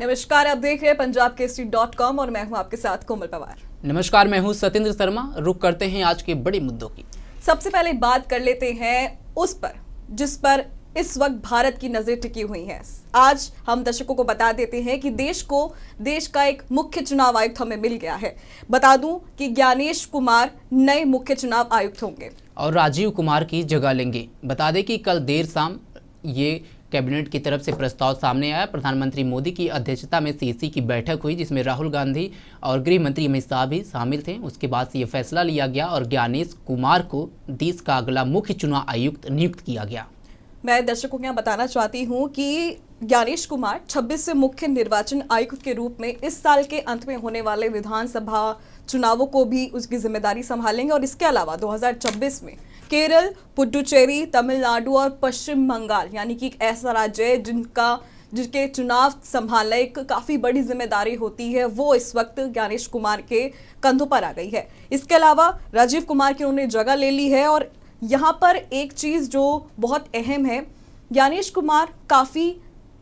नमस्कार, आप देख रहे हैं punjabkesari.com और मैं हूं आपके साथ कोमल पवार। नमस्कार, मैं हूं सतेंद्र शर्मा। रुक करते हैं आज के बड़े मुद्दों की। सबसे पहले बात कर लेते हैं उस पर जिस पर इस वक्त भारत की नजर टिकी हुई है। आज हम दर्शकों को बता देते हैं कि देश का एक मुख्य चुनाव आयुक्त हमें मिल गया है। बता दूं कि ज्ञानेश कुमार नए मुख्य चुनाव आयुक्त होंगे और राजीव कुमार की जगह लेंगे। बता दें कि कल देर शाम ये कैबिनेट की तरफ से प्रस्ताव सामने आया। प्रधानमंत्री मोदी की अध्यक्षता में सीईसी की बैठक हुई, जिसमें राहुल गांधी और गृह मंत्री अमित शाह भी शामिल थे। उसके बाद से ये फैसला लिया गया और ज्ञानेश कुमार को देश का अगला मुख्य चुनाव आयुक्त नियुक्त किया गया। मैं दर्शकों को यहाँ बताना चाहती हूँ कि ज्ञानेश कुमार 26 से मुख्य निर्वाचन आयुक्त के रूप में इस साल के अंत में होने वाले विधानसभा चुनावों को भी उसकी जिम्मेदारी संभालेंगे और इसके अलावा 2026 में केरल, पुडुचेरी, तमिलनाडु और पश्चिम बंगाल यानी कि एक ऐसा राज्य है जिनके चुनाव संभालना एक काफ़ी बड़ी जिम्मेदारी होती है, वो इस वक्त ज्ञानेश कुमार के कंधों पर आ गई है। इसके अलावा राजीव कुमार की उन्होंने जगह ले ली है और यहाँ पर एक चीज़ जो बहुत अहम है, ज्ञानेश कुमार काफ़ी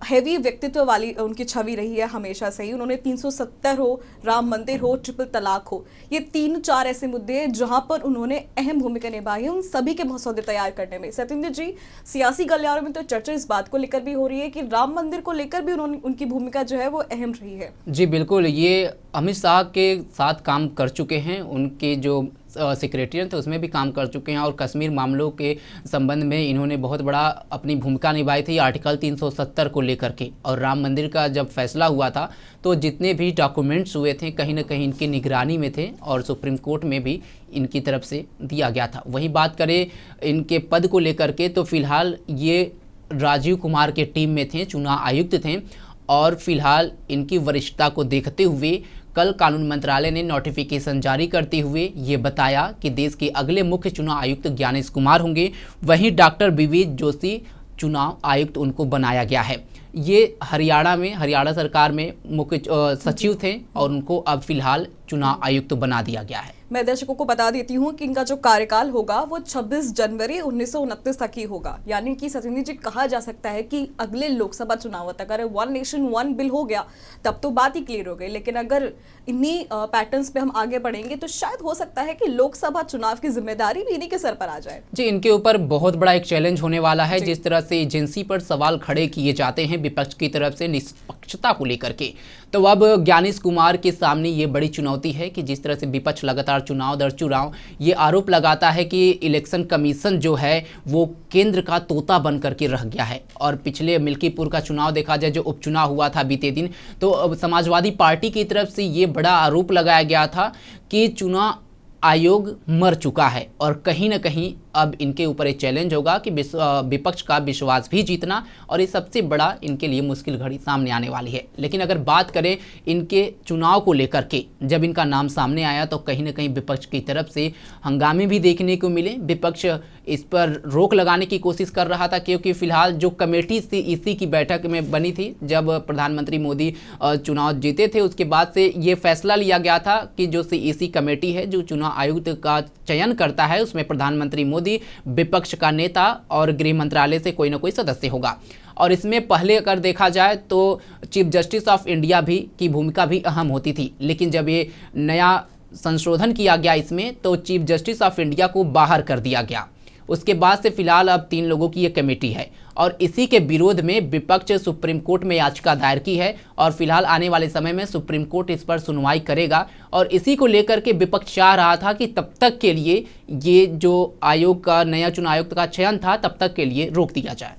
हैवी व्यक्तित्व वाली उनकी छवि रही है हमेशा से ही। उन्होंने 370 हो, राम मंदिर हो, ट्रिपल तलाक हो, ये 3-4 ऐसे मुद्दे हैं जहां पर उन्होंने अहम भूमिका निभाई है उन सभी के मसौदे तैयार करने में। सतेंद्र जी, सियासी गलियारों में तो चर्चा इस बात को लेकर भी हो रही है कि राम मंदिर को लेकर भी उनकी भूमिका जो है वो अहम रही है। जी बिल्कुल, ये अमित शाह के साथ काम कर चुके हैं, उनके जो सेक्रेटरी थे उसमें भी काम कर चुके हैं और कश्मीर मामलों के संबंध में इन्होंने बहुत बड़ा अपनी भूमिका निभाई थी आर्टिकल 370 को लेकर के। और राम मंदिर का जब फैसला हुआ था तो जितने भी डॉक्यूमेंट्स हुए थे कहीं ना कहीं इनकी निगरानी में थे और सुप्रीम कोर्ट में भी इनकी तरफ से दिया गया था। वहीं बात करें इनके पद को लेकर के तो फिलहाल ये राजीव कुमार के टीम में थे, चुनाव आयुक्त थे और फिलहाल इनकी वरिष्ठता को देखते हुए कल कानून मंत्रालय ने नोटिफिकेशन जारी करते हुए ये बताया कि देश के अगले मुख्य चुनाव आयुक्त ज्ञानेश कुमार होंगे। वहीं डॉक्टर विवेक जोशी चुनाव आयुक्त उनको बनाया गया है। ये हरियाणा सरकार में मुख्य सचिव थे और उनको अब फिलहाल चुनाव आयुक्त बना दिया गया है। मैं दर्शकों को बता देती हूँ कि इनका जो कार्यकाल होगा वो 26 जनवरी 1929 तक ही होगा। यानी कि सतेंद्र जी, कहा जा सकता है कि अगले लोकसभा चुनाव तक अगर वन नेशन वन बिल हो गया तब तो बात ही क्लियर हो गई, लेकिन अगर इन्हीं पैटर्न्स पे हम आगे बढ़ेंगे तो शायद हो सकता है कि लोकसभा चुनाव की जिम्मेदारी भी इन्हीं के सर पर आ जाए। जी, इनके ऊपर बहुत बड़ा एक चैलेंज होने वाला है। जिस तरह से एजेंसी पर सवाल खड़े किए जाते हैं विपक्ष की तरफ से निष्पक्षता को लेकर के, तो अब ज्ञानेश कुमार के सामने ये बड़ी चुनौती है कि जिस तरह से विपक्ष लगातार चुनाव दर चुनाव ये आरोप लगाता है कि इलेक्शन कमीशन जो है वो केंद्र का तोता बन करके रह गया है। और पिछले मिल्कीपुर का चुनाव देखा जाए, जो उपचुनाव हुआ था बीते दिन, तो समाजवादी पार्टी की तरफ से ये बड़ा आरोप लगाया गया था कि चुनाव आयोग मर चुका है और कहीं ना कहीं अब इनके ऊपर एक चैलेंज होगा कि विपक्ष का विश्वास भी जीतना, और ये सबसे बड़ा इनके लिए मुश्किल घड़ी सामने आने वाली है। लेकिन अगर बात करें इनके चुनाव को लेकर के, जब इनका नाम सामने आया तो कहीं ना कहीं विपक्ष की तरफ से हंगामे भी देखने को मिले। विपक्ष इस पर रोक लगाने की कोशिश कर रहा था क्योंकि फिलहाल जो कमेटी सीईसी की बैठक में बनी थी, जब प्रधानमंत्री मोदी चुनाव जीते थे उसके बाद से ये फैसला लिया गया था कि जो सीईसी कमेटी है जो चुनाव आयुक्त का चयन करता है उसमें प्रधानमंत्री मोदी, विपक्ष का नेता और गृह मंत्रालय से कोई ना कोई सदस्य होगा। और इसमें पहले अगर देखा जाए तो चीफ जस्टिस ऑफ इंडिया भी की भूमिका भी अहम होती थी, लेकिन जब ये नया संशोधन किया गया इसमें तो चीफ जस्टिस ऑफ इंडिया को बाहर कर दिया गया। उसके बाद से फिलहाल अब 3 लोगों की ये कमेटी है और इसी के विरोध में विपक्ष सुप्रीम कोर्ट में याचिका दायर की है और फिलहाल आने वाले समय में सुप्रीम कोर्ट इस पर सुनवाई करेगा। और इसी को लेकर के विपक्ष चाह रहा था कि तब तक के लिए ये जो आयोग का नया चुनाव आयुक्त का चयन था तब तक के लिए रोक दिया जाए।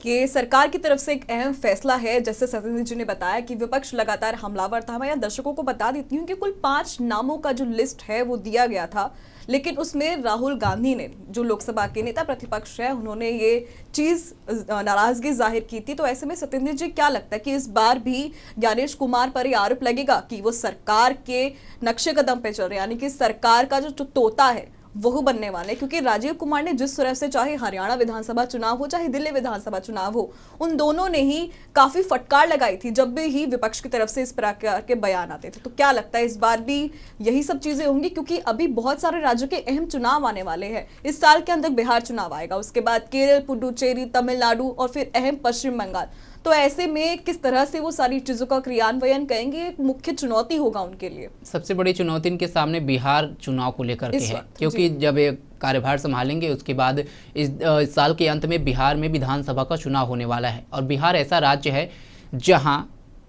कि सरकार की तरफ से एक अहम फैसला है, जैसे सतेंद्र जी ने बताया कि विपक्ष लगातार हमलावर था। मैं यहाँ दर्शकों को बता देती हूँ कि कुल 5 नामों का जो लिस्ट है वो दिया गया था, लेकिन उसमें राहुल गांधी ने, जो लोकसभा के नेता प्रतिपक्ष है, उन्होंने ये चीज़ नाराजगी जाहिर की थी। तो ऐसे में सतेंद्र जी, क्या लगता है कि इस बार भी ज्ञानेश कुमार पर यह आरोप लगेगा कि वो सरकार के नक्शे कदम पे चल रहे, यानी कि सरकार का जो तोता है वह बनने वाले? क्योंकि राजीव कुमार ने जिस तरह से, चाहे हरियाणा विधानसभा चुनाव हो चाहे दिल्ली विधानसभा चुनाव हो, उन दोनों ने ही काफी फटकार लगाई थी जब भी ही विपक्ष की तरफ से इस प्रकार के बयान आते थे। तो क्या लगता है इस बार भी यही सब चीजें होंगी? क्योंकि अभी बहुत सारे राज्यों के अहम चुनाव आने वाले हैं। इस साल के अंदर बिहार चुनाव आएगा, उसके बाद केरल, पुडुचेरी, तमिलनाडु और फिर अहम पश्चिम बंगाल। तो ऐसे में किस तरह से वो सारी चीजों का क्रियान्वयन करेंगे, एक मुख्य चुनौती होगा उनके लिए। सबसे बड़ी चुनौती इनके सामने बिहार चुनाव को लेकर के है, क्योंकि जब ये कार्यभार संभालेंगे उसके बाद इस साल के अंत में बिहार में विधानसभा का चुनाव होने वाला है। और बिहार ऐसा राज्य है जहां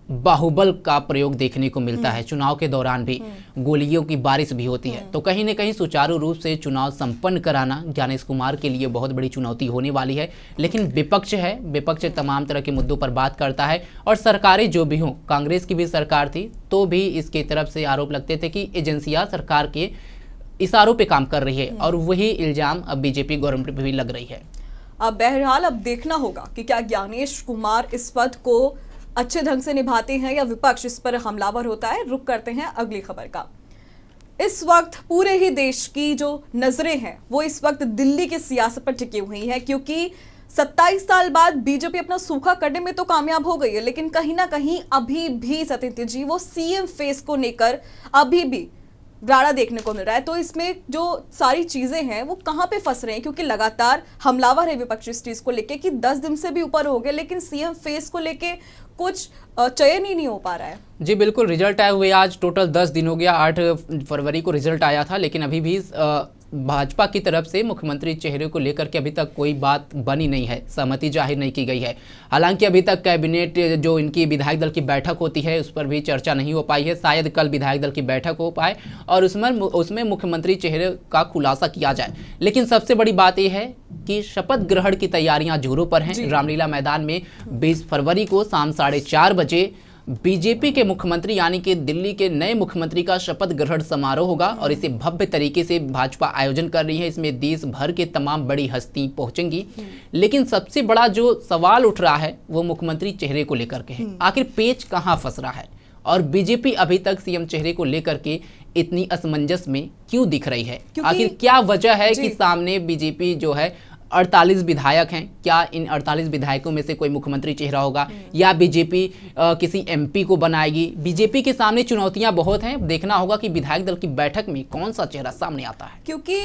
बाहुबल का प्रयोग देखने को मिलता है, चुनाव के दौरान भी गोलियों की बारिश भी होती है। तो कहीं न कहीं सुचारू रूप से चुनाव संपन्न कराना ज्ञानेश कुमार के लिए बहुत बड़ी चुनौती होने वाली है। लेकिन विपक्ष है, विपक्ष तमाम तरह के मुद्दों पर बात करता है और सरकारें जो भी हों, कांग्रेस की भी सरकार थी तो भी इसके तरफ से आरोप लगते थे कि एजेंसियां सरकार के इशारों पे काम कर रही है, और वही इल्जाम अब बीजेपी गवर्नमेंट पे भी लग रही है। अब बहरहाल अब देखना होगा कि क्या ज्ञानेश कुमार इस पद को अच्छे ढंग से निभाते हैं या विपक्ष इस पर हमलावर होता है। रुक करते हैं अगली खबर का। इस वक्त पूरे ही देश की जो नजरें हैं वो इस वक्त दिल्ली की सियासत पर टिकी हुई हैं, क्योंकि 27 साल बाद बीजेपी अपना सूखा करने में तो कामयाब हो गई है, लेकिन कहीं ना कहीं अभी भी सत्येंद्र जी वो सीएम फेस को लेकर अभी भी राड़ा देखने को मिल रहा है। तो इसमें जो सारी चीजें हैं वो कहां पे फंस रहे हैं, क्योंकि लगातार हमलावर है विपक्ष इस चीज को लेके कि 10 दिन से भी ऊपर हो गए, लेकिन सीएम फेस को लेके कुछ चयन ही नहीं हो पा रहा है। जी बिल्कुल, रिजल्ट आए हुए आज टोटल 10 दिन हो गया। 8 फरवरी को रिजल्ट आया था, लेकिन अभी भी भाजपा की तरफ से मुख्यमंत्री चेहरे को लेकर के अभी तक कोई बात बनी नहीं है, सहमति जाहिर नहीं की गई है। हालांकि अभी तक कैबिनेट जो इनकी विधायक दल की बैठक होती है उस पर भी चर्चा नहीं हो पाई है। शायद कल विधायक दल की बैठक हो पाए और उसमें मुख्यमंत्री चेहरे का खुलासा किया जाए। लेकिन सबसे बड़ी बात यह है कि शपथ ग्रहण की तैयारियां जोरों पर हैं। रामलीला मैदान में 20 फरवरी को शाम 4:30 बजे बीजेपी के मुख्यमंत्री यानी कि दिल्ली के नए मुख्यमंत्री का शपथ ग्रहण समारोह होगा और इसे भव्य तरीके से भाजपा आयोजन कर रही है। इसमें देश भर के तमाम बड़ी हस्ती पहुंचेंगी। लेकिन सबसे बड़ा जो सवाल उठ रहा है वो मुख्यमंत्री चेहरे को लेकर के है। आखिर पेच कहां फंस रहा है और बीजेपी अभी तक सीएम चेहरे को लेकर के इतनी असमंजस में क्यों दिख रही है? आखिर क्या वजह है कि सामने बीजेपी जो है 48 विधायक हैं, क्या इन 48 विधायकों में से कोई मुख्यमंत्री चेहरा होगा या बीजेपी किसी एमपी को बनाएगी? बीजेपी के सामने चुनौतियां बहुत हैं। देखना होगा कि विधायक दल की बैठक में कौन सा चेहरा सामने आता है, क्योंकि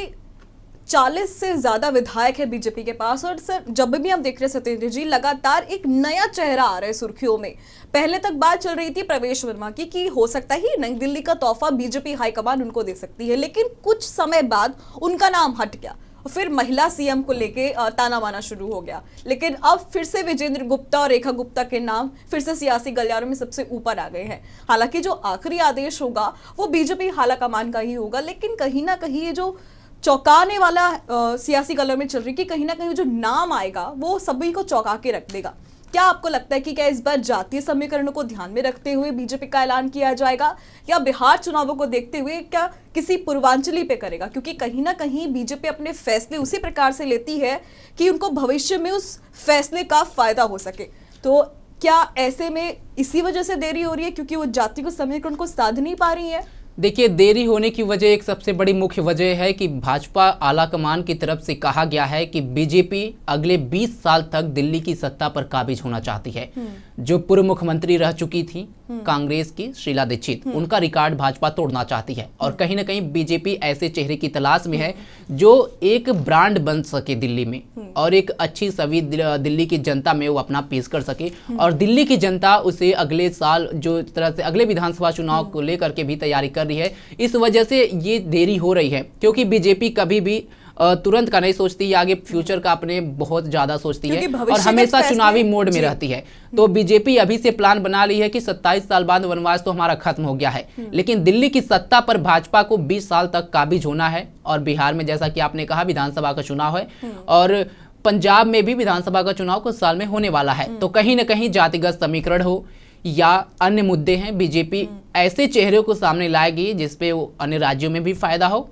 40 से ज्यादा विधायक है बीजेपी के पास। और सर जब भी हम देख रहे सत्येंद्र जी, लगातार एक नया चेहरा आ रहा है सुर्खियों में। पहले तक बात चल रही थी प्रवेश वर्मा की कि हो सकता है नई दिल्ली का तोहफा बीजेपी हाईकमान उनको दे सकती है, लेकिन कुछ समय बाद उनका नाम हट गया। फिर महिला सीएम को लेके ताना बाना शुरू हो गया, लेकिन अब फिर से विजेंद्र गुप्ता और रेखा गुप्ता के नाम फिर से सियासी गलियारों में सबसे ऊपर आ गए हैं। हालांकि जो आखिरी आदेश होगा वो बीजेपी हालाकमान का ही होगा, लेकिन कहीं ना कहीं ये जो चौंकाने वाला सियासी गलियारों में चल रही कि कहीं ना कहीं जो नाम आएगा वो सभी को चौंका के रख देगा। क्या आपको लगता है कि क्या इस बार जातीय समीकरणों को ध्यान में रखते हुए बीजेपी का ऐलान किया जाएगा या बिहार चुनावों को देखते हुए क्या किसी पूर्वांचली पे करेगा? क्योंकि कहीं ना कहीं बीजेपी अपने फैसले उसी प्रकार से लेती है कि उनको भविष्य में उस फैसले का फायदा हो सके। तो क्या ऐसे में इसी वजह से देरी हो रही है क्योंकि वो जाति को समीकरण को साध नहीं पा रही है? देखिए, देरी होने की वजह एक सबसे बड़ी मुख्य वजह है कि भाजपा आलाकमान की तरफ से कहा गया है कि बीजेपी अगले 20 साल तक दिल्ली की सत्ता पर काबिज होना चाहती है। जो पूर्व मुख्यमंत्री रह चुकी थी कांग्रेस की शीला दीक्षित, उनका रिकॉर्ड भाजपा तोड़ना चाहती है और कहीं ना कहीं बीजेपी ऐसे चेहरे की तलाश में है जो एक ब्रांड बन सके दिल्ली में और एक अच्छी छवि दिल्ली की जनता में वो अपना पेश कर सके और दिल्ली की जनता उसे अगले साल जो तरह से अगले विधानसभा चुनाव को लेकर के भी तैयारी कर रही है। इस वजह से ये देरी हो रही है, क्योंकि बीजेपी कभी भी तुरंत का नहीं सोचती, आगे फ्यूचर का अपने बहुत ज्यादा सोचती है और हमेशा चुनावी मोड में रहती है। तो बीजेपी अभी से प्लान बना ली है कि 27 साल बाद वनवास तो हमारा खत्म हो गया है, लेकिन दिल्ली की सत्ता पर भाजपा को 20 साल तक काबिज होना है। और बिहार में जैसा कि आपने कहा विधानसभा का चुनाव है और पंजाब में भी विधानसभा का चुनाव कुछ साल में होने वाला है। तो कहीं ना कहीं जातिगत समीकरण हो या अन्य मुद्दे हैं, बीजेपी ऐसे चेहरे को सामने लाएगी जिसपे वो अन्य राज्यों में भी फायदा हो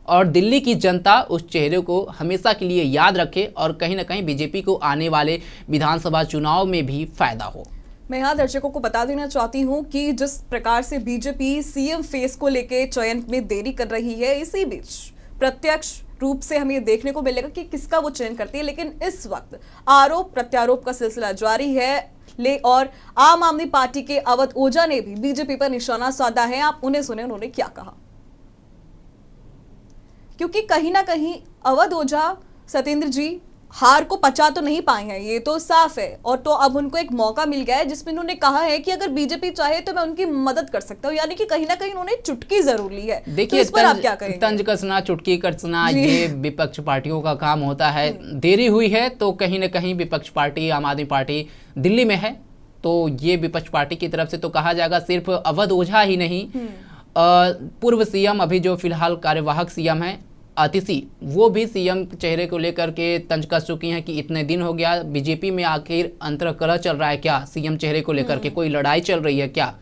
और दिल्ली की जनता उस चेहरे को हमेशा के लिए याद रखे और कहीं ना कहीं बीजेपी को आने वाले विधानसभा चुनाव में भी फायदा हो। मैं यहाँ दर्शकों को बता देना चाहती हूँ कि जिस प्रकार से बीजेपी सीएम फेस को लेके चयन में देरी कर रही है, इसी बीच प्रत्यक्ष रूप से हमें देखने को मिलेगा कि किसका वो चयन करती है। लेकिन इस वक्त आरोप प्रत्यारोप का सिलसिला जारी है और आम आदमी पार्टी के अवध ओझा ने भी बीजेपी पर निशाना साधा है। आप उन्हें सुने, उन्होंने क्या कहा। क्योंकि कहीं ना कहीं अवध ओझा सत्येंद्र जी हार को पचा तो नहीं पाए हैं, ये तो साफ है। और तो अब उनको एक मौका मिल गया है जिसमें उन्होंने कहा है कि अगर बीजेपी चाहे तो मैं उनकी मदद कर सकता हूँ, यानी कि कहीं ना कहीं उन्होंने चुटकी जरूर ली है। देखिए, तो इस पर आप क्या कहेंगे? तंज कसना, चुटकी कसना, ये विपक्ष पार्टियों का काम होता है। देरी हुई है तो कहीं ना कहीं विपक्ष पार्टी आम आदमी पार्टी दिल्ली में है, तो ये विपक्ष पार्टी की तरफ से तो कहा जाएगा सिर्फ अवध ओझा ही नहीं, पूर्व सीएम अभी जो फिलहाल कार्यवाहक सीएम हैं आतिशी, वो भी सीएम चेहरे को लेकर के तंज कस चुकी हैं कि इतने दिन हो गया, बीजेपी में आखिर अंतर्कलह चल रहा है क्या, सीएम चेहरे को लेकर के कोई लड़ाई चल रही है क्या।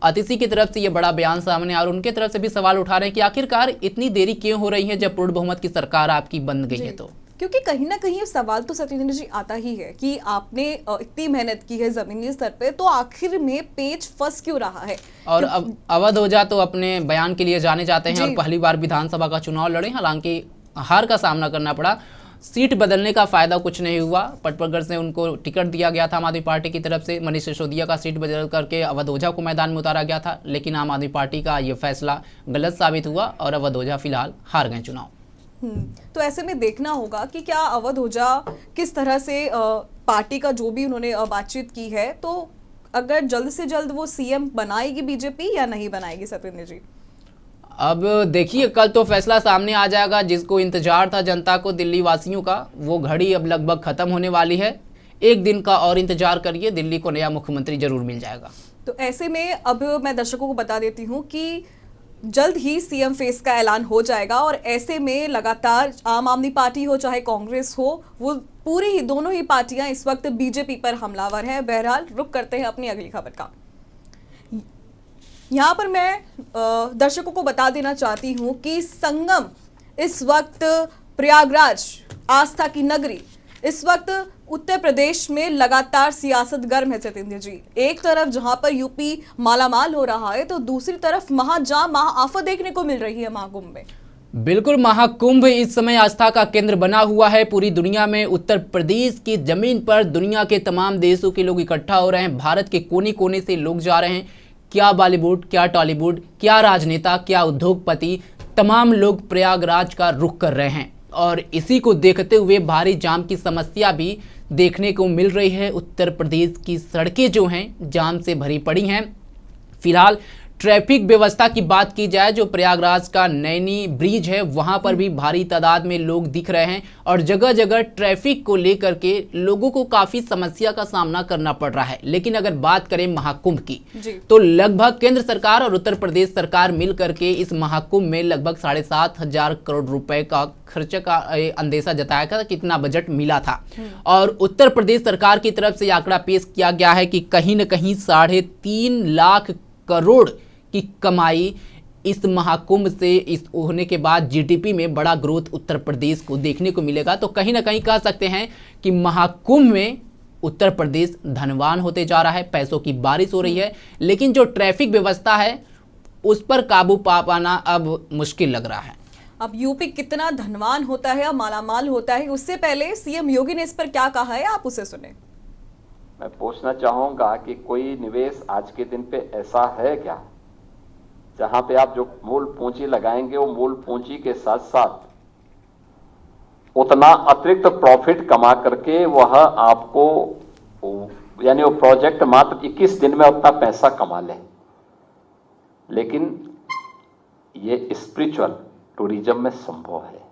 आतिशी की तरफ से ये बड़ा बयान सामने और उनके तरफ से भी सवाल उठा रहे हैं कि आखिरकार इतनी देरी क्यों हो रही है जब पूर्ण बहुमत की सरकार आपकी बन गई है। तो क्योंकि कहीं ना कहीं सवाल तो सत्येंद्र जी आता ही है कि आपने इतनी मेहनत की है जमीनी स्तर पे, तो आखिर में पेच फंस क्यों रहा है। और अब अवध ओझा तो अपने बयान के लिए जाने जाते हैं और पहली बार विधानसभा का चुनाव लड़े, हालांकि हार का सामना करना पड़ा। सीट बदलने का फायदा कुछ नहीं हुआ, पटपरगढ़ से उनको टिकट दिया गया था आम आदमी पार्टी की तरफ से, मनीष सिसोदिया का सीट बदल करके अवध ओझा को मैदान में उतारा गया था, लेकिन आम आदमी पार्टी का ये फैसला गलत साबित हुआ और अवध ओझा फिलहाल हार गए चुनाव। तो ऐसे में देखना होगा कि क्या अवध ओझा किस तरह से पार्टी का जो भी उन्होंने बातचीत की है, तो अगर जल्द से जल्द वो सीएम बनाएगी बीजेपी या नहीं बनाएगी सत्येंद्र जी। अब देखिए, कल तो फैसला सामने आ जाएगा। जिसको इंतजार था जनता को, दिल्ली वासियों का, वो घड़ी अब लगभग खत्म होने वाली है। एक दिन का और इंतजार करिए, दिल्ली को नया मुख्यमंत्री जरूर मिल जाएगा। तो ऐसे में अब मैं दर्शकों को बता देती हूँ कि जल्द ही सीएम फेस का ऐलान हो जाएगा और ऐसे में लगातार आम आदमी पार्टी हो चाहे कांग्रेस हो, वो पूरी ही दोनों ही पार्टियां इस वक्त बीजेपी पर हमलावर हैं। बहरहाल रुक करते हैं अपनी अगली खबर का। यहाँ पर मैं दर्शकों को बता देना चाहती हूँ कि संगम इस वक्त प्रयागराज, आस्था की नगरी, इस वक्त उत्तर प्रदेश में लगातार सियासत गर्म है सत्येंद्र जी। एक तरफ जहां पर यूपी मालामाल हो रहा है, तो दूसरी तरफ महाजाम, महाआफत देखने को मिल रही है महाकुंभ में। बिल्कुल, महाकुंभ इस समय आस्था का केंद्र बना हुआ है पूरी दुनिया में। उत्तर प्रदेश की जमीन पर दुनिया के तमाम देशों के लोग इकट्ठा हो रहे हैं, भारत के कोने कोने से लोग जा रहे हैं। क्या बॉलीवुड, क्या टॉलीवुड, क्या राजनेता, क्या उद्योगपति, तमाम लोग प्रयागराज का रुख कर रहे हैं और इसी को देखते हुए भारी जाम की समस्या भी देखने को मिल रही है। उत्तर प्रदेश की सड़कें जो हैं जाम से भरी पड़ी हैं। फिलहाल ट्रैफिक व्यवस्था की बात की जाए, जो प्रयागराज का नैनी ब्रिज है वहां पर भी भारी तादाद में लोग दिख रहे हैं और जगह जगह ट्रैफिक को लेकर के लोगों को काफी समस्या का सामना करना पड़ रहा है। लेकिन अगर बात करें महाकुंभ की, तो लगभग केंद्र सरकार और उत्तर प्रदेश सरकार मिल करके इस महाकुंभ में लगभग 7,500 करोड़ रुपए का खर्चे का अंदेशा जताया था, कितना बजट मिला था। और उत्तर प्रदेश सरकार की तरफ से आंकड़ा पेश किया गया है कि कहीं न कहीं 3.5 लाख करोड़ की कमाई इस महाकुंभ से इस होने के बाद जीडीपी में बड़ा ग्रोथ उत्तर प्रदेश को देखने को मिलेगा। तो कहीं ना कहीं कह सकते हैं कि महाकुंभ में उत्तर प्रदेश धनवान होते जा रहा है, पैसों की बारिश हो रही है। लेकिन जो ट्रैफिक व्यवस्था है उस पर काबू पा पाना अब मुश्किल लग रहा है। अब यूपी कितना धनवान होता है, मालामाल होता है, उससे पहले सीएम योगी ने इस पर क्या कहा है, आप उसे सुने। मैं पूछना चाहूंगा कि कोई निवेश आज के दिन पे ऐसा है क्या जहां पे आप जो मूल पूंजी लगाएंगे वो मूल पूंजी के साथ साथ उतना अतिरिक्त प्रॉफिट कमा करके वह आपको, यानी वो प्रोजेक्ट मात्र 21 दिन में उतना पैसा कमा ले। लेकिन ये स्पिरिचुअल टूरिज्म में संभव है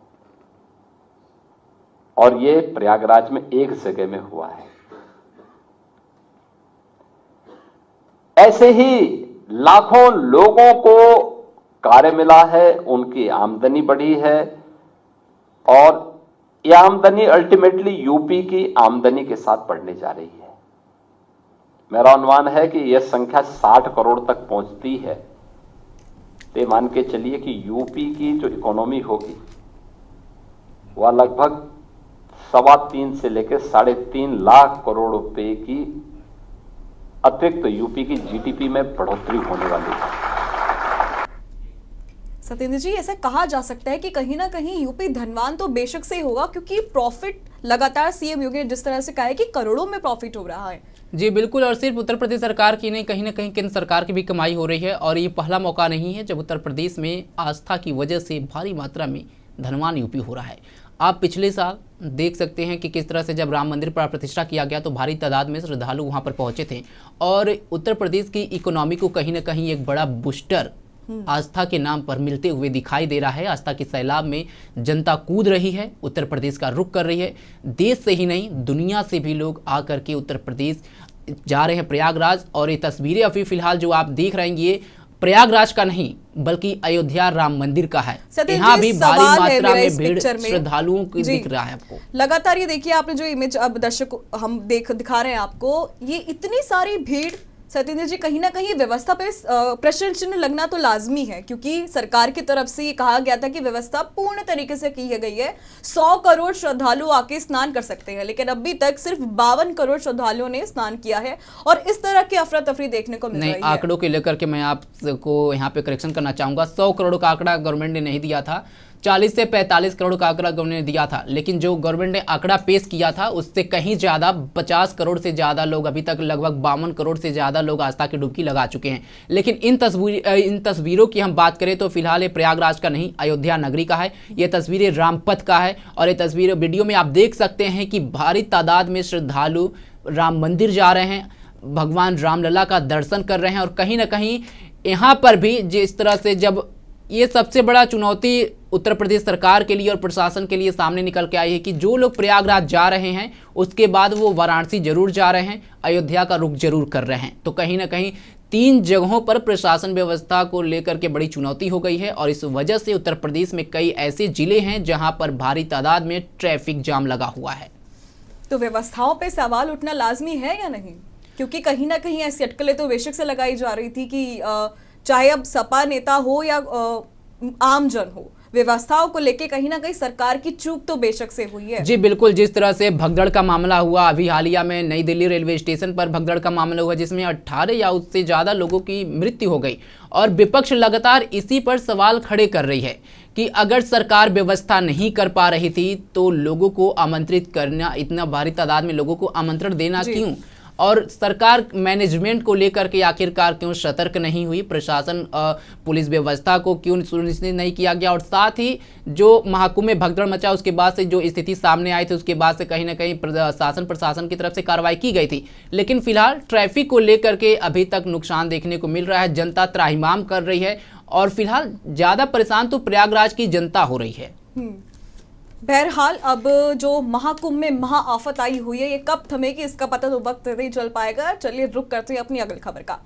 और ये प्रयागराज में एक जगह में हुआ है। ऐसे ही लाखों लोगों को कार्य मिला है, उनकी आमदनी बढ़ी है और यह आमदनी अल्टीमेटली यूपी की आमदनी के साथ बढ़ने जा रही है। मेरा अनुमान है कि यह संख्या 60 करोड़ तक पहुंचती है। तो मान के चलिए कि यूपी की जो इकोनॉमी होगी वह लगभग 3.25 से लेकर 3.5 लाख करोड़ रुपए की अतिरिक्त यूपी की जीडीपी में बढ़ोतरी होने वाली है। सत्येंद्र जी, ऐसा कहा जा सकता है कि कहीं ना कहीं यूपी धनवान तो बेशक से ही होगा, क्योंकि प्रॉफिट लगातार सीएम योगी ने जिस तरह से कहा है कि करोड़ों में प्रॉफिट हो रहा है। जी बिल्कुल, और सिर्फ उत्तर प्रदेश सरकार की नहीं, कहीं ना कहीं केंद्र सरकार की भी कमाई हो रही है और ये पहला मौका नहीं है जब उत्तर प्रदेश में आस्था की वजह से भारी मात्रा में धनवान यूपी हो रहा है। आप पिछले साल देख सकते हैं कि किस तरह से जब राम मंदिर प्राण प्रतिष्ठा किया गया तो भारी तादाद में श्रद्धालु वहां पर पहुंचे थे और उत्तर प्रदेश की इकोनॉमी को कहीं ना कहीं एक बड़ा बूस्टर आस्था के नाम पर मिलते हुए दिखाई दे रहा है। आस्था के सैलाब में जनता कूद रही है, उत्तर प्रदेश का रुख कर रही है। देश से ही नहीं दुनिया से भी लोग आकर के उत्तर प्रदेश जा रहे हैं प्रयागराज। और ये तस्वीरें अभी फिलहाल जो आप देख रहे हैं ये प्रयागराज का नहीं बल्कि अयोध्या राम मंदिर का है। यहाँ भी भारी मात्रा में भीड़ श्रद्धालुओं की दिख रहा है आपको। लगातार ये देखिए आपने जो इमेज अब दर्शक हम दिखा रहे हैं आपको, ये इतनी सारी भीड़ सत्येंद्र जी कहीं ना कहीं व्यवस्था पे प्रश्न चिन्ह लगना तो लाजमी है, क्योंकि सरकार की तरफ से ये कहा गया था कि व्यवस्था पूर्ण तरीके से की गई है, 100 करोड़ श्रद्धालु आके स्नान कर सकते हैं, लेकिन अभी तक सिर्फ 52 करोड़ श्रद्धालुओं ने स्नान किया है और इस तरह की अफरा तफरी देखने को मिल रही है। आंकड़ों के लेकर के मैं आपको यहाँ पे करेक्शन करना चाहूंगा। 100 करोड़ का आंकड़ा गवर्नमेंट ने नहीं दिया था, 40 से 45 करोड़ का आंकड़ा गवर्नमेंट ने दिया था, लेकिन जो गवर्नमेंट ने आंकड़ा पेश किया था उससे कहीं ज्यादा 50 करोड़ से ज्यादा लोग, अभी तक लगभग 52 करोड़ से ज्यादा लोग आस्था की डुबकी लगा चुके हैं। लेकिन इन तस्वीरों की हम बात करें तो फिलहाल ये प्रयागराज का नहीं अयोध्या नगरी का है। ये तस्वीरें रामपथ का है और ये तस्वीर वीडियो में आप देख सकते हैं कि भारी तादाद में श्रद्धालु राम मंदिर जा रहे हैं, भगवान रामलला का दर्शन कर रहे हैं। और कहीं ना कहीं यहाँ पर भी जिस तरह से जब ये सबसे बड़ा चुनौती उत्तर प्रदेश सरकार के लिए और प्रशासन के लिए सामने निकल के आई है कि जो लोग प्रयागराज जा रहे हैं उसके बाद वो वाराणसी जरूर जा रहे हैं, अयोध्या का रुख जरूर कर रहे हैं। तो कहीं ना कहीं 3 जगहों पर प्रशासन व्यवस्था को लेकर के बड़ी चुनौती हो गई है और इस वजह से उत्तर प्रदेश में कई ऐसे जिले हैं जहां पर भारी तादाद में ट्रैफिक जाम लगा हुआ है। तो व्यवस्थाओं पर सवाल उठना लाजमी है या नहीं, क्योंकि कहीं ना कहीं ऐसी अटकलें तो बेशक से लगाई जा रही थी कि चाहे अब सपा नेता हो या आम जन हो, व्यवस्थाओं को लेके कहीं ना कहीं सरकार की चूक तो बेशक से हुई है। जी बिल्कुल, जिस तरह से भगदड़ का मामला हुआ अभी हालिया में नई दिल्ली रेलवे स्टेशन पर भगदड़ का मामला हुआ जिसमें 18 या उससे ज्यादा लोगों की मृत्यु हो गई और विपक्ष लगातार इसी पर सवाल खड़े कर रही है कि अगर सरकार व्यवस्था नहीं कर पा रही थी तो लोगों को आमंत्रित करना, इतना भारी तादाद में लोगों को आमंत्रण देना क्यों, और सरकार मैनेजमेंट को लेकर के आखिरकार क्यों सतर्क नहीं हुई, प्रशासन पुलिस व्यवस्था को क्यों सुनिश्चित नहीं किया गया। और साथ ही जो महाकुंभ में भगदड़ मचा उसके बाद से जो स्थिति सामने आई थी उसके बाद से कहीं ना कहीं प्रशासन की तरफ से कार्रवाई की गई थी। लेकिन फिलहाल ट्रैफिक को लेकर के अभी तक नुकसान देखने को मिल रहा है, जनता त्राहिमाम कर रही है और फिलहाल ज़्यादा परेशान तो प्रयागराज की जनता हो रही है। बहरहाल अब जो महाकुंभ में महाआफत आई हुई है ये कब थमेगी इसका पता तो वक्त नहीं चल पाएगा। चलिए रुक करते हैं अपनी अगली खबर का,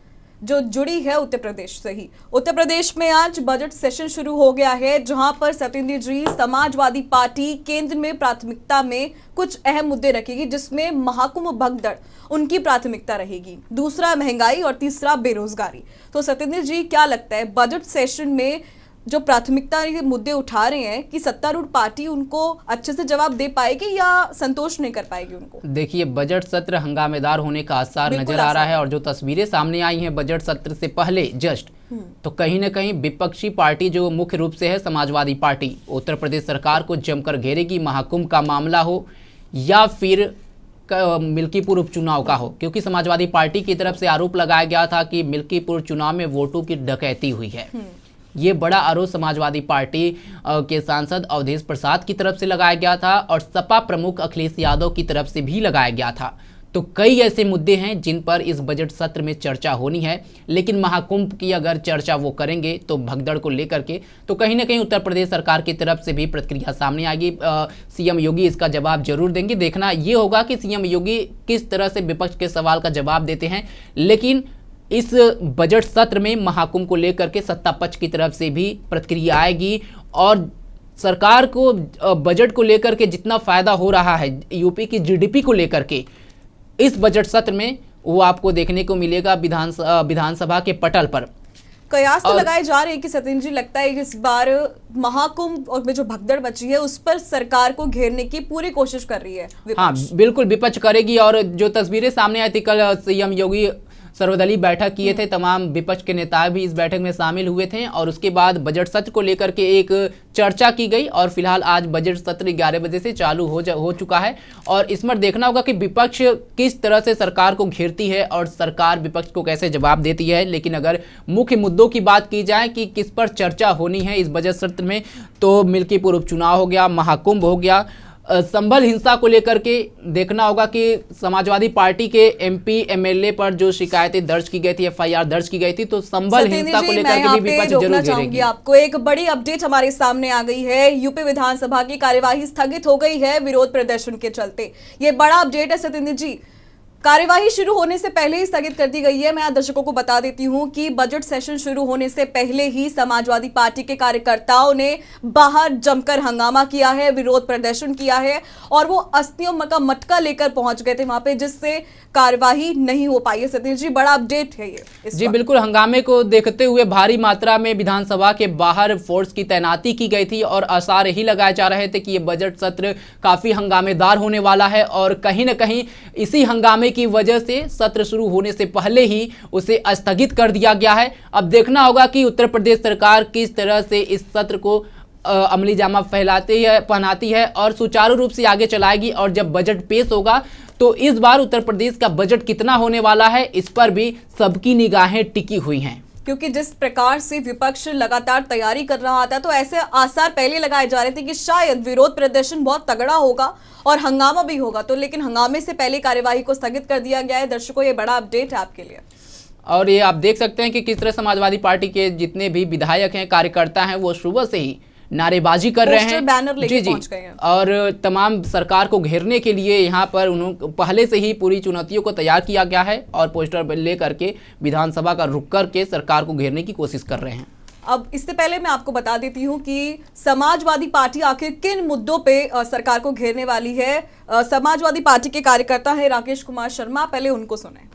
जो जुड़ी है उत्तर प्रदेश से ही। उत्तर प्रदेश में आज बजट सेशन शुरू हो गया है जहां पर सत्येंद्र जी समाजवादी पार्टी केंद्र में प्राथमिकता में कुछ अहम मुद्दे रखेगी, जिसमें महाकुंभ भगदड़ उनकी प्राथमिकता रहेगी, दूसरा महंगाई और तीसरा बेरोजगारी। तो सत्येंद्र जी क्या लगता है बजट सेशन में जो प्राथमिकता के मुद्दे उठा रहे हैं कि सत्तारूढ़ पार्टी उनको अच्छे से जवाब दे पाएगी या संतोष नहीं कर पाएगी उनको? देखिए बजट सत्र हंगामेदार होने का आसार नजर आ रहा है और जो तस्वीरें सामने आई हैं बजट सत्र से पहले जस्ट, तो कहीं ना कहीं विपक्षी पार्टी जो मुख्य रूप से है समाजवादी पार्टी उत्तर प्रदेश सरकार को जमकर घेरेगी, महाकुंभ का मामला हो या फिर मिल्कीपुर उपचुनाव का हो, क्योंकि समाजवादी पार्टी की तरफ से आरोप लगाया गया था कि मिल्कीपुर चुनाव में वोटों की डकैती हुई है। ये बड़ा आरोप समाजवादी पार्टी के सांसद अवधेश प्रसाद की तरफ से लगाया गया था और सपा प्रमुख अखिलेश यादव की तरफ से भी लगाया गया था। तो कई ऐसे मुद्दे हैं जिन पर इस बजट सत्र में चर्चा होनी है, लेकिन महाकुंभ की अगर चर्चा वो करेंगे तो भगदड़ को लेकर के तो कहीं ना कहीं उत्तर प्रदेश सरकार की तरफ से भी प्रतिक्रिया सामने आएगी। सीएम योगी इसका जवाब जरूर देंगे। देखना ये होगा कि सीएम योगी किस तरह से विपक्ष के सवाल का जवाब देते हैं। लेकिन इस बजट सत्र में महाकुंभ को लेकर के सत्ता पक्ष की तरफ से भी प्रतिक्रिया आएगी और सरकार को बजट को लेकर के जितना फायदा हो रहा है यूपी की जीडीपी को लेकर के इस बजट सत्र में वो आपको देखने को मिलेगा विधानसभा के पटल पर। कयास तो लगाए जा रहे हैं कि सत्येंद्र जी लगता है कि इस बार महाकुंभ और में जो भगदड़ मची है उस पर सरकार को घेरने की पूरी कोशिश कर रही है विपक्ष। हाँ बिल्कुल विपक्ष करेगी और जो तस्वीरें सामने आई थी कल सीएम योगी सर्वदलीय बैठक किए थे। तमाम विपक्ष के नेता भी इस बैठक में शामिल हुए थे और उसके बाद बजट सत्र को लेकर के एक चर्चा की गई और फिलहाल आज बजट सत्र 11 बजे से चालू हो चुका है और इसमें देखना होगा कि विपक्ष किस तरह से सरकार को घेरती है और सरकार विपक्ष को कैसे जवाब देती है। लेकिन अगर मुख्य मुद्दों की बात की जाए कि किस पर चर्चा होनी है इस बजट सत्र में, तो मिल्कीपुर उपचुनाव हो गया, महाकुंभ हो गया, संभल हिंसा को लेकर के देखना होगा कि समाजवादी पार्टी के एमपी एमएलए पर जो शिकायतें दर्ज की गई थी, एफआईआर दर्ज की गई थी, तो संभल हिंसा को लेकर के भी विपक्ष जरूर घेरेगी। आपको एक बड़ी अपडेट हमारे सामने आ गई है। यूपी विधानसभा की कार्यवाही स्थगित हो गई है विरोध प्रदर्शन के चलते। ये बड़ा अपडेट है सत्येंद्र जी, कार्यवाही शुरू होने से पहले ही स्थगित कर दी गई है। मैं दर्शकों को बता देती हूं कि बजट सेशन शुरू होने से पहले ही समाजवादी पार्टी के कार्यकर्ताओं ने बाहर जमकर हंगामा किया है, विरोध प्रदर्शन किया है और वो अस्थियों का मटका लेकर पहुंच गए थे वहां पे, जिससे कार्यवाही नहीं हो पाई है। सतीश जी, बड़ा अपडेट है ये जी बिल्कुल। हंगामे को देखते हुए भारी मात्रा में विधानसभा के बाहर फोर्स की तैनाती की गई थी और आसार यही लगाए जा रहे थे कि ये बजट सत्र काफी हंगामेदार होने वाला है और कहीं ना कहीं इसी हंगामे की वजह से सत्र शुरू होने से पहले ही उसे स्थगित कर दिया गया है। अब देखना होगा कि उत्तर प्रदेश सरकार किस तरह से इस सत्र को अमली जामा पहनाती है और सुचारू रूप से आगे चलाएगी और जब बजट पेश होगा तो इस बार उत्तर प्रदेश का बजट कितना होने वाला है इस पर भी सबकी निगाहें टिकी हुई हैं। क्योंकि जिस प्रकार से विपक्ष लगातार तैयारी कर रहा था तो ऐसे आसार पहले लगाए जा रहे थे कि शायद विरोध प्रदर्शन बहुत तगड़ा होगा और हंगामा भी होगा, तो लेकिन हंगामे से पहले कार्यवाही को स्थगित कर दिया गया है। दर्शकों, ये बड़ा अपडेट है आपके लिए। और ये आप देख सकते हैं कि किस तरह समाजवादी पार्टी के जितने भी विधायक हैं, कार्यकर्ता हैं, वो सुबह से ही नारेबाजी कर रहे हैं, बैनर लेके पहुंच गए हैं और तमाम सरकार को घेरने के लिए यहाँ पर उन्होंने पहले से ही पूरी चुनौतियों को तैयार किया गया है और पोस्टर ले करके विधानसभा का रुख करके सरकार को घेरने की कोशिश कर रहे हैं। अब इससे पहले मैं आपको बता देती हूं कि समाजवादी पार्टी आखिर किन मुद्दों पे सरकार को घेरने वाली है। समाजवादी पार्टी के कार्यकर्ता है राकेश कुमार शर्मा, पहले उनको सुने।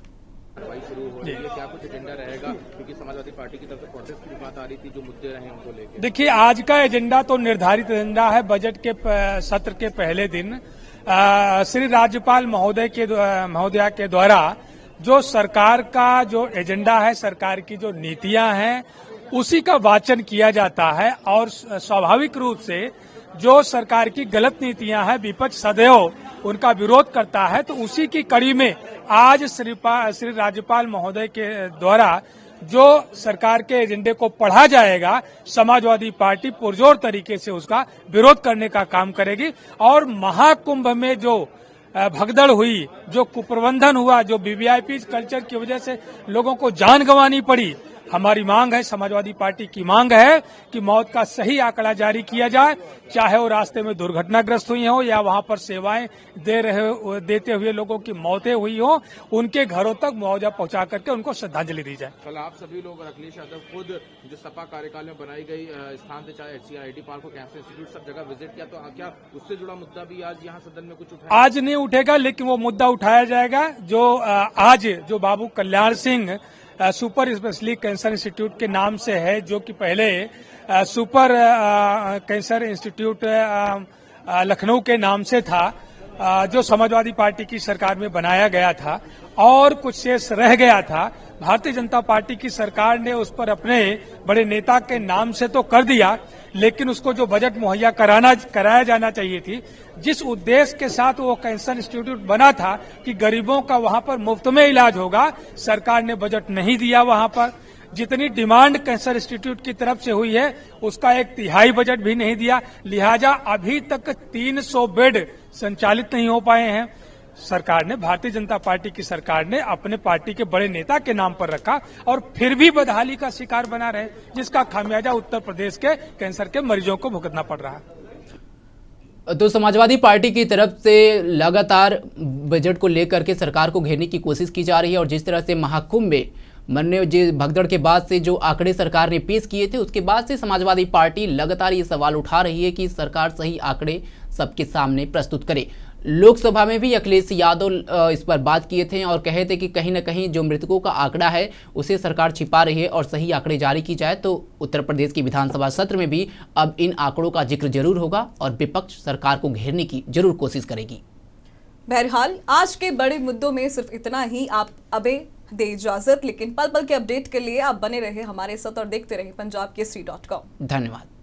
शुरू हो रही है, क्या कुछ एजेंडा रहेगा? क्योंकि समाजवादी पार्टी की तरफ से प्रोटेस्ट की बात आ रही थी, जो मुद्दे रहे उनको लेकर। देखिए, आज का एजेंडा तो निर्धारित एजेंडा है। बजट के सत्र के पहले दिन श्री राज्यपाल महोदया के द्वारा जो सरकार का जो एजेंडा है, सरकार की जो नीतियां हैं, उसी का वाचन किया जाता है और स्वाभाविक रूप से जो सरकार की गलत नीतियां हैं, विपक्ष सदैव उनका विरोध करता है। तो उसी की कड़ी में आज श्री राज्यपाल महोदय के द्वारा जो सरकार के एजेंडे को पढ़ा जाएगा, समाजवादी पार्टी पुरजोर तरीके से उसका विरोध करने का काम करेगी। और महाकुंभ में जो भगदड़ हुई, जो कुप्रबंधन हुआ, जो वीवीआईपी कल्चर की वजह से लोगों को जान गंवानी पड़ी, हमारी मांग है, समाजवादी पार्टी की मांग है कि मौत का सही आंकड़ा जारी किया जाए, चाहे वो रास्ते में दुर्घटनाग्रस्त हुई हो या वहां पर सेवाएं देते हुए लोगों की मौतें हुई हो, उनके घरों तक मुआवजा पहुंचा करके उनको श्रद्धांजलि दी जाए। कल आप सभी लोग और अखिलेश यादव खुद जो सपा कार्यकाल में बनाई गई स्थान थे, चाहे HCR पार्क हो, कैंसर इंस्टीट्यूट, सब जगह विजिट किया, तो क्या उससे जुड़ा मुद्दा भी आज यहाँ सदन में कुछ उठाया? आज नहीं उठेगा, लेकिन वो मुद्दा उठाया जाएगा जो आज जो Babu Kalyan Singh super specialist cancer institute के नाम से है, जो कि पहले सुपर कैंसर इंस्टीट्यूट लखनऊ के नाम से था, जो समाजवादी पार्टी की सरकार में बनाया गया था और कुछ शेष रह गया था। भारतीय जनता पार्टी की सरकार ने उस पर अपने बड़े नेता के नाम से तो कर दिया, लेकिन उसको जो बजट मुहैया कराया जाना चाहिए थी, जिस उद्देश्य के साथ वो कैंसर इंस्टीट्यूट बना था कि गरीबों का वहां पर मुफ्त में इलाज होगा, सरकार ने बजट नहीं दिया। वहां पर जितनी डिमांड कैंसर इंस्टीट्यूट की तरफ से हुई है, उसका 1/3 बजट भी नहीं दिया। लिहाजा अभी तक 300 बेड संचालित नहीं हो पाए हैं। सरकार ने, भारतीय जनता पार्टी की सरकार ने अपने पार्टी के बड़े नेता के नाम पर रखा और फिर भी बदहाली का शिकार बना रहे, जिसका खामियाजा उत्तर प्रदेश के कैंसर के मरीजों को भुगतना पड़ रहा है। तो समाजवादी पार्टी की तरफ से लगातार बजट को लेकर के सरकार को घेरने की कोशिश की जा रही है और जिस तरह से महाकुंभ में मरने जी भगदड़ के बाद से जो आंकड़े सरकार ने पेश किए थे, उसके बाद से समाजवादी पार्टी लगातार ये सवाल उठा रही है कि सरकार सही आंकड़े सबके सामने प्रस्तुत करे। लोकसभा में भी अखिलेश यादव इस पर बात किए थे और कहे थे कि कहीं ना कहीं जो मृतकों का आंकड़ा है उसे सरकार छिपा रही है और सही आंकड़े जारी की जाए तो उत्तर प्रदेश की विधानसभा सत्र में भी अब इन आंकड़ों का जिक्र जरूर होगा और विपक्ष सरकार को घेरने की जरूर कोशिश करेगी। बहरहाल आज के बड़े मुद्दों में सिर्फ इतना ही। आप अबे दे इजाजत, लेकिन पल पल के अपडेट के लिए आप बने रहे हमारे साथ और देखते रहे पंजाब केसरी.com। धन्यवाद।